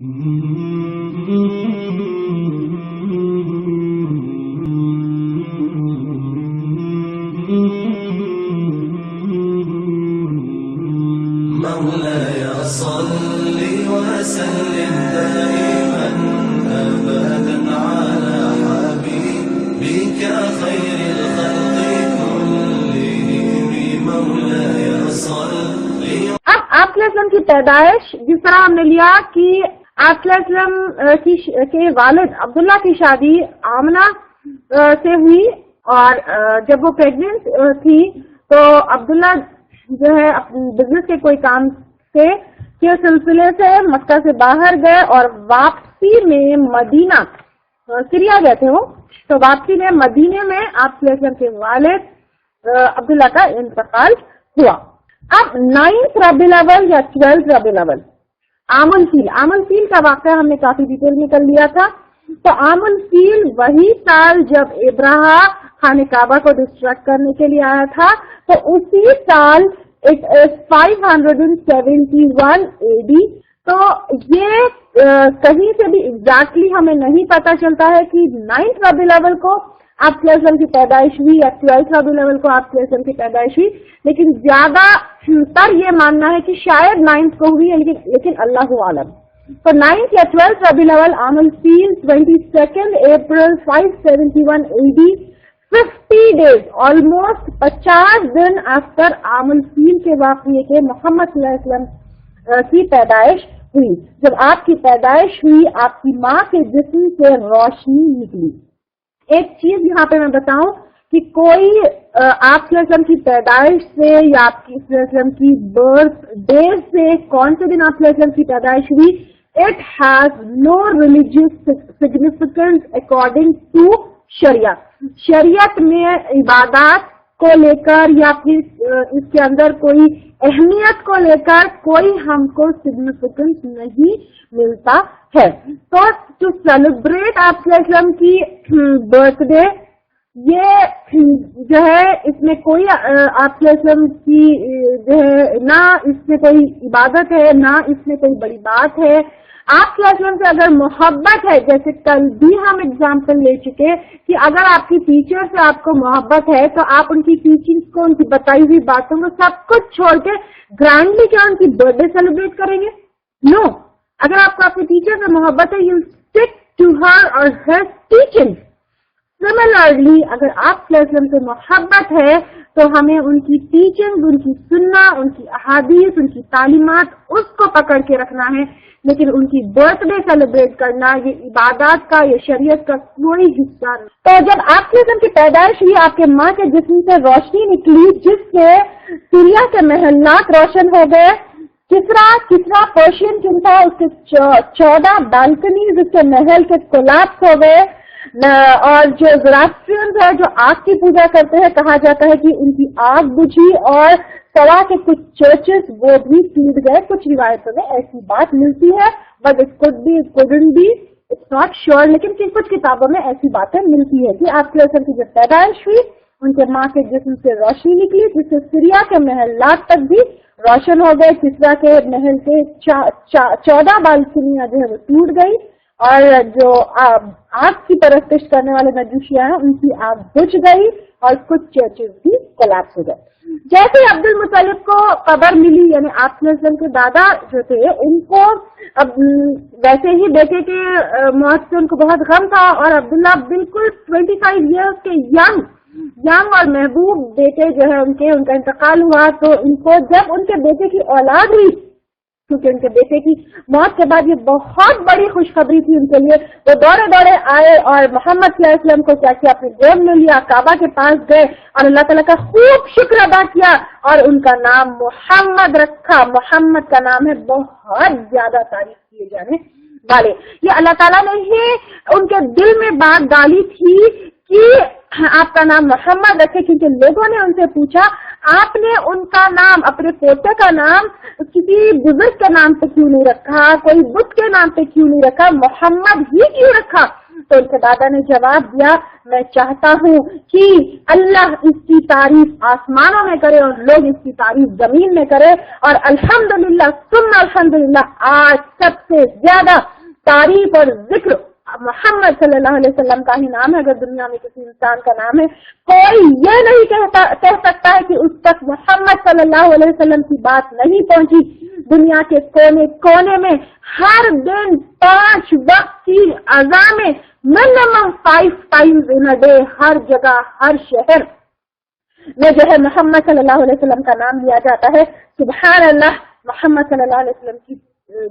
مولاي صل وسلم دائما أبدا على حبيبك خير الخلق كلهم مولاي صل. اب آپ کی پیدائش جس طرح ہم نے لیا کہ آپ کے والد عبداللہ کی شادی آمنہ سے ہوئی، اور جب وہ پریگننٹ تھی تو عبداللہ جو ہے بزنس کے کوئی کام کے سلسلے سے مکہ سے باہر گئے، اور واپسی میں مدینہ سیریا گئے تھے وہ، تو واپسی میں مدینے میں آپ کے والد عبداللہ کا انتقال ہوا. اب 9 ربیع الاول یا 12 ربیع الاول عام الفیل کا واقعہ ہم نے کافی ڈیٹیل میں کر لیا تھا. تو عام الفیل وہی سال جب ابراہ خانہ کعبہ کو ڈسٹریکٹ کرنے کے لیے آیا تھا، تو اسی سال 571 AD. تو یہ کہیں سے بھی ایگزیکٹلی ہمیں نہیں پتا چلتا ہے کہ 9 ربیع الاول کو آپ کی پیدائش ہوئی یا 12 ربیع الاول کو آپ کی پیدائش ہوئی، لیکن زیادہ تر یہ ماننا ہے کہ شاید 9 کو ہوئی، لیکن اللہ عالم. تو 9 یا 12 ربیع الاول عام الفیل 22 اپریل 571 AD، 50 days آلموسٹ 50 دن آفٹر عام الفیل کے واقعے کے محمد صلی اللہ علیہ وسلم کی پیدائش ہوئی. جب آپ کی پیدائش ہوئی آپ کی ماں کے جسم سے روشنی نکلی. ایک چیز یہاں پہ میں بتاؤں کہ کوئی آپ وسلم کی پیدائش سے یا آپ کی وسلم کی برتھ ڈے سے کون سے دن آپ وسلم کی پیدائش ہوئی، it has no religious significance according to شریعت میں عبادات کو لے کر یا پھر اس کے اندر کوئی اہمیت کو لے کر کوئی ہم کو سگنیفیکینس نہیں ملتا ہے. تو ٹو سیلیبریٹ آپ کی برتھ ڈے، یہ جو ہے اس میں کوئی آپ کی جو ہے نہ اس میں کوئی عبادت ہے نہ اس میں کوئی بڑی بات ہے. آپ کے سے اگر محبت ہے، جیسے کل بھی ہم اگزامپل لے چکے کہ اگر آپ کی ٹیچر سے آپ کو محبت ہے تو آپ ان کی ٹیچنگ کو، ان کی بتائی ہوئی باتوں کو سب کچھ چھوڑ کے گرینڈلی کیا ان کی برتھ ڈے سیلیبریٹ کریں گے؟ نو. اگر آپ کو آپ کی ٹیچر سے محبت ہے، یو اسٹک ٹو ہر اور ہر ٹیچنگ. سملرلی اگر آپ سے محبت ہے تو ہمیں ان کی ٹیچنگ، ان کی سننا، ان کی احادیث، ان کی تعلیمات اس کو پکڑ کے رکھنا ہے، لیکن ان کی برتھ ڈے سیلیبریٹ کرنا یہ عبادات کا، یہ شریعت کا کوئی حصہ نہیں. تو جب آپ کی پیدائش ہوئی آپ کے ماں کے جسم سے روشنی نکلی جس سے سیریا کے محلات روشن ہو گئے. کسرا پرشین کن تھا، اس کے 14 بالکنیز اس کے محل کے کولاپس ہو گئے. اور جو زراثٹرینز ہے جو آگ کی پوجا کرتے ہیں، کہا جاتا ہے کہ ان کی آگ بجھی اور سوا کے کچھ چرچز وہ بھی ٹوٹ گئے. کچھ روایتوں میں ایسی بات ملتی ہے، but it could be, it couldn't be, it's not sure, لیکن کچھ کتابوں میں ایسی باتیں ملتی ہے کہ آپ کی جب پیدائش ہوئی ان کے ماں کے جسم سے روشنی نکلی جس سے سیریا کے محلات تک بھی روشن ہو گئے. کسرا کے محل کے 14 بالکنیاں جو ہے وہ ٹوٹ گئی، اور جو آگ کی پرستش کرنے والے مجوسیاں ہیں ان کی آگ بجھ گئی اور کچھ چرچز بھی کولیپس ہو گئے. جیسے عبد المطلب کو قبر ملی، یعنی آپ کے دادا جو تھے ان کو اب ویسے ہی بیٹے کے موت سے ان کو بہت غم تھا، اور عبداللہ بالکل 25 ایئرس کے ینگ اور محبوب بیٹے جو ہے ان کا انتقال ہوا. تو ان کو جب ان کے بیٹے کی اولاد ہوئی، کیونکہ ان کے بیٹے کی موت کے بعد یہ بہت بڑی خوشخبری تھی ان کے لیے، وہ دوڑے آئے اور محمد صلی اللہ علیہ وسلم کو کیا کیا اپنے گود میں لیا، کعبہ کے پاس گئے اور اللہ تعالیٰ کا خوب شکر ادا کیا اور ان کا نام محمد رکھا. محمد کا نام ہے بہت زیادہ تعریف کیے جانے والے. یہ اللہ تعالیٰ نے ہی ان کے دل میں بات ڈالی تھی کہ آپ کا نام محمد رکھے، کیونکہ لوگوں نے ان سے پوچھا آپ نے ان کا نام، اپنے پوتے کا نام کسی بزرگ کے نام پہ کیوں نہیں رکھا، کوئی بت کے نام پہ کیوں نہیں رکھا، محمد ہی کیوں رکھا؟ تو ان کے دادا نے جواب دیا میں چاہتا ہوں کہ اللہ اس کی تعریف آسمانوں میں کرے اور لوگ اس کی تعریف زمین میں کرے, اور الحمدللہ ثم الحمدللہ آج سب سے زیادہ تعریف اور ذکر محمد صلی اللہ علیہ وسلم کا ہی نام ہے. اگر دنیا میں کسی انسان کا نام ہے, کوئی یہ نہیں کہہ سکتا ہے کہ اس تک محمد صلی اللہ علیہ وسلم کی بات نہیں پہنچی. دنیا کے کونے کونے میں ہر دن 5 وقت کی اذان میں minimum 5 times in a day ہر جگہ ہر شہر میں جو ہے محمد صلی اللہ علیہ وسلم کا نام لیا جاتا ہے. سبحان اللہ, محمد صلی اللہ علیہ وسلم کی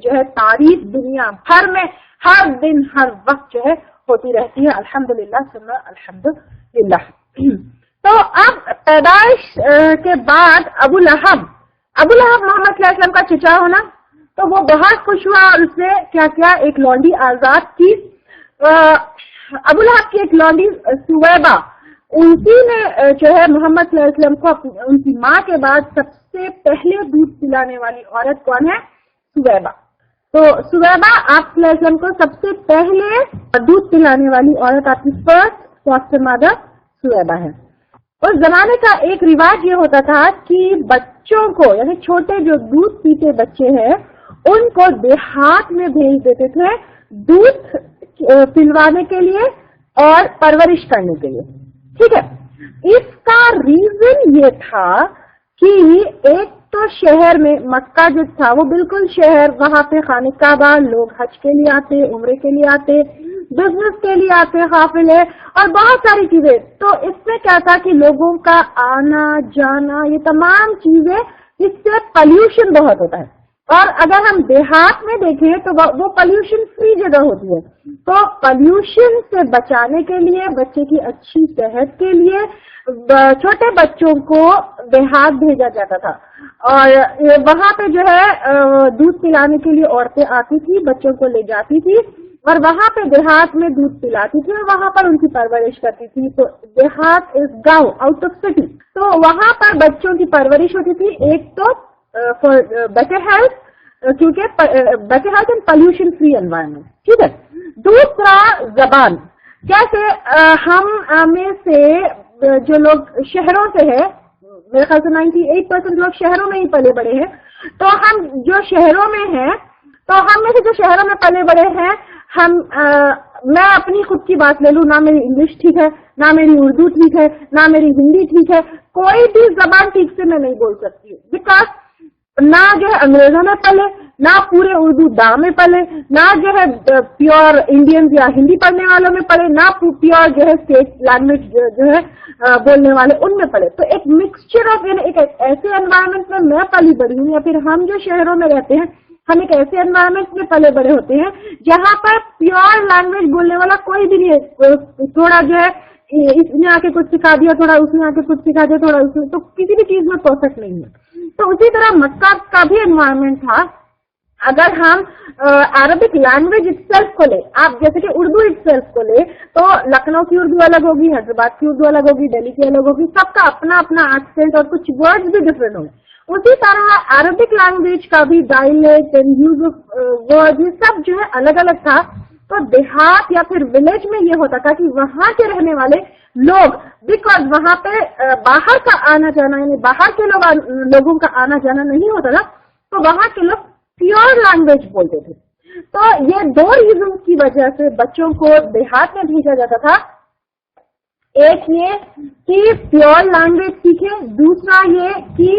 جو ہے تعریف دنیا بھر میں ہر دن ہر وقت جو ہے ہوتی رہتی ہے. الحمدللہ ثم الحمدللہ. تو اب پیدائش کے بعد ابو لہب محمد صلی اللہ علیہ وسلم کا چچا ہونا, تو وہ بہت خوش ہوا اور اس نے کیا کیا, ایک لونڈی آزاد کی. ابو لہب کی ایک لونڈی سویبہ, اسی نے جو ہے محمد صلی اللہ علیہ وسلم کو ان کی ماں کے بعد سب سے پہلے دودھ پلانے والی عورت کون ہے؟ سویبہ. تو سویبہ آپ صلی اللہ علیہ وسلم کو سب سے پہلے دودھ پلانے والی عورت, آپ کی فرسٹ فاسٹر مدر سویبہ ہے. اس زمانے کا ایک رواج یہ ہوتا تھا کہ بچوں کو, یعنی چھوٹے جو دودھ پیتے بچے ہیں, ان کو دیہات میں بھیج دیتے تھے دودھ پلوانے کے لیے اور پرورش کرنے کے لیے. ٹھیک ہے, اس کا ریزن یہ تھا کہ ایک تو شہر میں مکہ جو تھا وہ بالکل شہر, وہاں پہ خانہ کعبہ, لوگ حج کے لیے آتے, عمرے کے لیے آتے, بزنس کے لیے آتے, قافلے اور بہت ساری چیزیں. تو اس میں کیا تھا کہ لوگوں کا آنا جانا, یہ تمام چیزیں, اس سے پلیوشن بہت ہوتا ہے. اور اگر ہم دیہات میں دیکھیں تو وہ پلیوشن فری جگہ ہوتی ہے. تو پلیوشن سے بچانے کے لیے, بچے کی اچھی صحت کے لیے چھوٹے بچوں کو دیہات بھیجا جاتا تھا. اور وہاں پہ جو ہے دودھ پلانے کے لیے عورتیں آتی تھی, بچوں کو لے جاتی تھی اور وہاں پہ دیہات میں دودھ پلاتی تھی اور وہاں پر ان کی پرورش کرتی تھی. تو دیہات از گاؤں, آؤٹ آف سٹی. تو وہاں پر بچوں کی پرورش ہوتی تھی, ایک تو فار بیٹر ہیلتھ, کیونکہ better health and pollution free environment. ٹھیک ہے. دوسرا زبان, جیسے ہم میں سے جو لوگ شہروں سے ہیں, میرے خیال سے 98% لوگ شہروں میں ہی پلے بڑے ہیں. تو ہم جو شہروں میں ہیں, تو ہم میں سے جو شہروں میں پلے بڑے ہیں, میں اپنی خود کی بات لے لوں, نہ میری انگلش ٹھیک ہے, نہ میری اردو ٹھیک ہے, نہ میری ہندی ٹھیک ہے, کوئی بھی زبان ٹھیک سے میں نہیں بول سکتی ہوں. بیکاز نہ جو ہے انگریزوں میں پلے, نہ پورے اردو دا میں پلے, نہ جو ہے پیور انڈین یا ہندی پڑھنے والوں میں پلے, نہ پیور جو ہے اسٹیٹ لینگویج جو ہے بولنے والے ان میں پلے. تو ایک مکسچر آف, یعنی ایک ایسے انوائرمنٹ میں پلی بڑی ہوں, یا پھر ہم جو شہروں میں رہتے ہیں ہم ایک ایسے انوائرمنٹ میں پلے بڑے ہوتے ہیں جہاں پر پیور لینگویج بولنے والا کوئی بھی نہیں ہے. تھوڑا جو ہے اس نے آ کے کچھ سکھا دیا, تھوڑا اس نے آ کے کچھ سکھا دیا, تھوڑا اس نے, تو کسی بھی چیز میں پرفیکٹ نہیں ہے. تو اسی طرح مکہ کا بھی انوائرمنٹ تھا. اگر ہم عربک لینگویج اٹسیلف کو لیں, آپ جیسے کہ اردو اٹسیلف کو لیں, تو لکھنؤ کی اردو الگ ہوگی, حیدرآباد کی اردو الگ ہوگی, دہلی کی الگ ہوگی, سب کا اپنا اپنا ایکسینٹ اور کچھ ورڈز بھی ڈفرینٹ ہوں گے. اسی طرح عربک لینگویج کا بھی dialect and use of word یہ سب جو ہے الگ الگ تھا. تو دیہات یا پھر ولیج میں یہ ہوتا تھا کہ وہاں کے رہنے والے لوگ, بیکاز وہاں پہ باہر کا آنا جانا, یعنی باہر کے لوگوں کا آنا جانا نہیں ہوتا تھا, تو وہاں کے لوگ پیور لینگویج بولتے تھے. تو یہ 2 ریزن کی وجہ سے بچوں کو دیہات میں بھیجا جاتا تھا. ایک یہ کہ پیور لینگویج سیکھے, دوسرا یہ کہ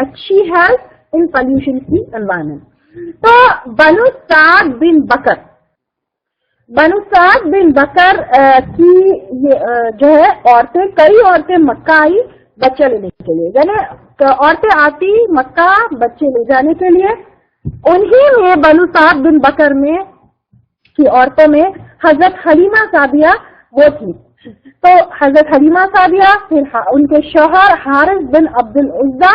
اچھی ہیلتھ ان پالوشن کی انوائرمنٹ. تو بنو سعد بن بکر کی جو ہے عورتیں, کئی عورتیں مکہ آئی بچہ لینے کے لیے, یعنی عورتیں آتی مکہ بچے لے جانے کے لیے. انہی میں بنو سعد بن بکر میں کی عورتوں میں حضرت حلیمہ سعدیہ وہ تھی. تو حضرت حلیمہ سعدیہ, پھر ان کے شوہر حارث بن عبد العزہ,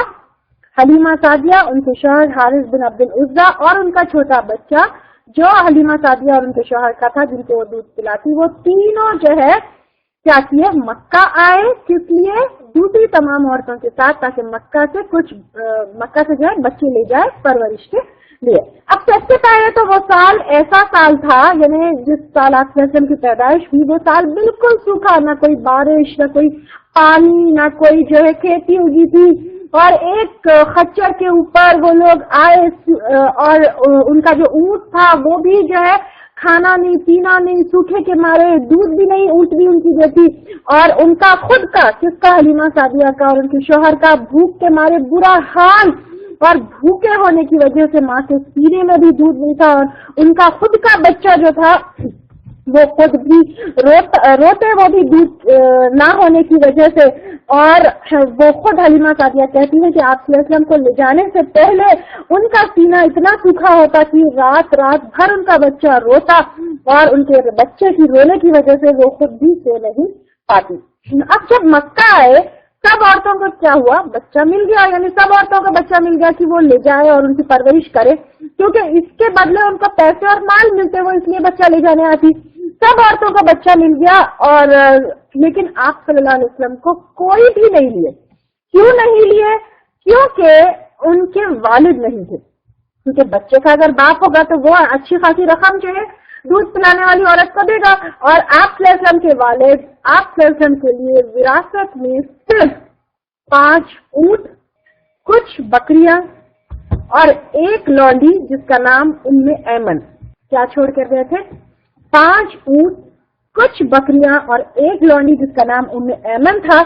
حلیمہ سعدیہ, ان کے شوہر حارث بن عبد العزہ, اور ان کا چھوٹا بچہ جو حلیمہ سعدیہ اور ان کے شوہر کا تھا جن کو وہ دودھ پلاتی. وہ تینوں جو ہے کیا کیے, مکہ آئے. کس لیے؟ دوسری تمام عورتوں کے ساتھ, تاکہ مکہ سے جو ہے بچے لے جائے پرورش کے لیے. اب سب سے پہلے تو وہ سال ایسا سال تھا، یعنی جس سال آپ صلی اللہ علیہ وسلم کی پیدائش ہوئی وہ سال بالکل سوکھا، نہ کوئی بارش، نہ کوئی پانی، نہ کوئی جو ہے کھیتی ہوگی تھی. اور ایک خچر کے اوپر وہ لوگ آئے اور ان کا جو اونٹ تھا وہ بھی جو ہے کھانا نہیں پینا نہیں، سوکھے کے مارے، دودھ بھی نہیں، اونٹ بھی ان کی دیتی، اور ان کا خود کا، کس کا، حلیمہ سعدیہ کا اور ان کے شوہر کا بھوک کے مارے برا حال، اور بھوکے ہونے کی وجہ سے ماں کے سینے میں بھی دودھ نہیں تھا، اور ان کا خود کا بچہ جو تھا وہ خود بھی روتے وہ بھی دودھ نہ ہونے کی وجہ سے. اور وہ خود حلیمہ سعدیہ کہتی ہیں کہ آپ صلی اللہ علیہ وسلم کو لے جانے سے پہلے ان کا سینہ اتنا سوکھا ہوتا کہ رات بھر ان کا بچہ روتا، اور ان کے بچے کی رونے کی وجہ سے وہ خود بھی سو نہیں پاتی. اب جب مکہ آئے سب عورتوں کو کیا ہوا، بچہ مل گیا، یعنی سب عورتوں کو بچہ مل گیا کہ وہ لے جائے اور ان کی پرورش کرے، کیونکہ اس کے بدلے ان کو پیسے اور مال ملتے، وہ اس لیے بچہ لے جانے آتی. سب عورتوں کو بچہ مل گیا، اور لیکن آپ صلی اللہ علیہ وسلم کو کوئی بھی نہیں لیے. کیوں نہیں لیے؟ کیونکہ ان کے والد نہیں تھے. کیونکہ بچے کا اگر باپ ہوگا تو وہ اچھی خاصی رقم جو ہے دودھ پلانے والی عورت کو دے گا، اور آپ صلی اللہ علیہ وسلم کے والد آپ صلی اللہ علیہ وسلم کے لیے وراثت میں صرف 5 اونٹ، کچھ بکریاں اور ایک لونڈی جس کا نام ایمن، کیا چھوڑ کر گئے تھے؟ 5 اونٹ، کچھ بکریاں اور ایک لونڈی جس کا نام ایمن تھا،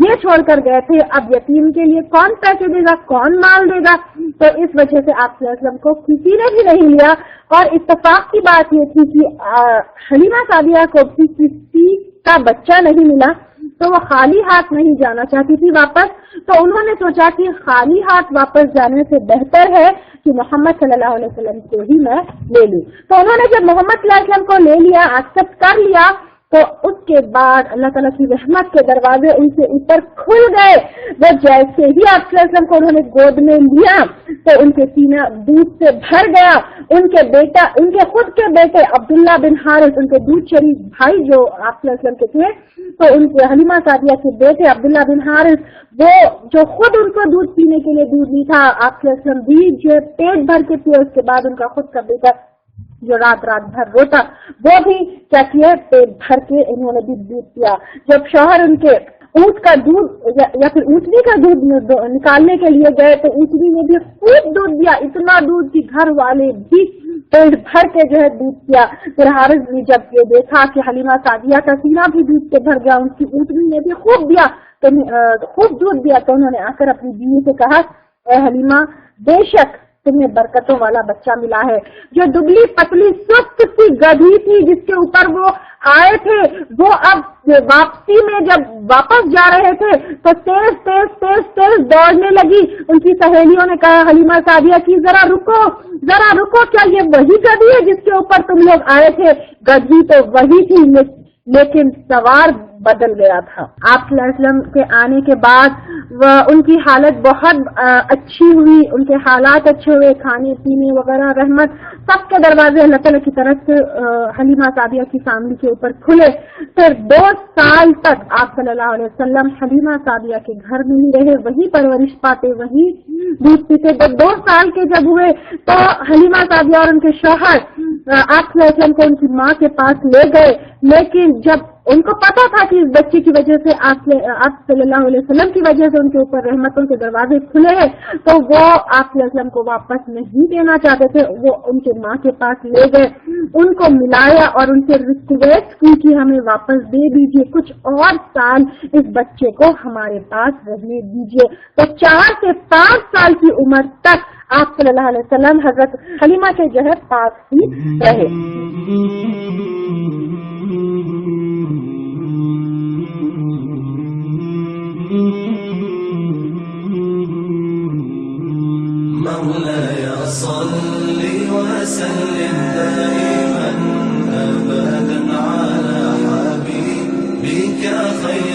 یہ چھوڑ کر گئے تھے. اب یتیم کے لیے کون پیسے دے گا، کون مال دے گا؟ تو اس وجہ سے آپ صلی اللہ علیہ وسلم کو کسی نے بھی نہیں لیا. اور اتفاق کی بات یہ تھی کہ حلیمہ سعدیہ کو بھی کسی کا بچہ نہیں ملا، تو وہ خالی ہاتھ نہیں جانا چاہتی تھی واپس. تو انہوں نے سوچا کہ خالی ہاتھ واپس جانے سے بہتر ہے کہ محمد صلی اللہ علیہ وسلم کو ہی میں لے لوں. تو انہوں نے جب محمد صلی اللہ علیہ وسلم کو لے لیا، ایکسپٹ کر لیا، تو اس کے بعد اللہ تعالیٰ کی رحمت کے دروازے ان سے اوپر کھل گئے. وہ جیسے ہی آپ صلی اللہ علیہ وسلم کو انہوں نے گود میں لیا تو ان کے سینہ دودھ سے بھر گیا. ان کے خود کے بیٹے عبداللہ بن حارث، ان کے دودھ شریف بھائی جو آپ صلی اللہ علیہ وسلم کے تھے، تو ان کے حلیمہ سعدیہ کے بیٹے عبداللہ بن حارث، وہ جو خود ان کو دودھ پینے کے لیے دودھ نہیں تھا، آپ صلی اللہ علیہ وسلم بھی جو پیٹ بھر کے پیے. اس کے بعد ان کا خود کا بیٹا جو رات بھر روتا، وہ بھی کیا کیا، پیٹ بھر کے انہوں نے بھی دودھ پیا. جب شوہر ان کے اونٹ کا دودھ یا پھر اونٹنی کا دودھ نکالنے کے لیے گئے تو اونٹنی نے بھی خوب دودھ دیا، اتنا دودھ کہ گھر والے بھی پیٹ بھر کے جو ہے دودھ پیا. پھر حارث نے جب یہ دیکھا کہ حلیمہ سعدیہ کا سینہ بھی دودھ سے بھر گیا، ان کی اونٹنی نے بھی خوب دودھ دیا، تو انہوں نے آ کر اپنی بیوی سے کہا، اے حلیمہ، بے شک تمہیں برکتوں والا بچہ ملا ہے. جو دبلی پتلی سست سی گدھی تھی جس کے اوپر وہ آئے تھے، وہ اب واپسی میں جب واپس جا رہے تھے تو تیز دوڑنے لگی. ان کی سہیلیوں نے کہا حلیمہ سعدیہ کی، ذرا رکو، کیا یہ وہی گدھی ہے جس کے اوپر تم لوگ آئے تھے؟ گدھی تو وہی تھی لیکن سوار بدل گیا تھا. آپ صلی اللہ علیہ وسلم کے آنے کے بعد ان کی حالت بہت اچھی ہوئی، ان کے حالات اچھے ہوئے، کھانے پینے وغیرہ، رحمت سب کے دروازے اللہ تعالیٰ کی طرف سے حلیمہ سعدیہ کی فیملی کے اوپر کھلے. پھر 2 سال تک آپ صلی اللہ علیہ وسلم حلیمہ سعدیہ کے گھر میں ہی رہے، وہی پرورش پاتے، وہی دودھ پیتے. جب 2 سال کے جب ہوئے تو حلیمہ سعدیہ اور ان کے شوہر آپ صلی اللہ علیہ وسلم کو ان کی ماں کے پاس لے گئے. لیکن جب ان کو پتا تھا کہ اس بچے کی وجہ سے آپ صلی اللہ علیہ وسلم کی وجہ سے ان کے اوپر رحمتوں کے دروازے کھلے ہیں، تو وہ آپ صلی اللہ علیہ وسلم کو واپس نہیں دینا چاہتے تھے. وہ ان کے ماں کے پاس لے گئے، ان کو ملایا اور ان سے ریکویسٹ کی کہ ہمیں واپس دے دیجیے، کچھ اور سال اس بچے کو ہمارے پاس رہنے دیجیے. تو 4 سے 5 سال کی عمر تک آپ صلی اللہ علیہ وسلم حضرت حلیمہ کے جو ہے پاس ہی رہے. مولاي صل وسلم دائما أبدا على حبيبك خير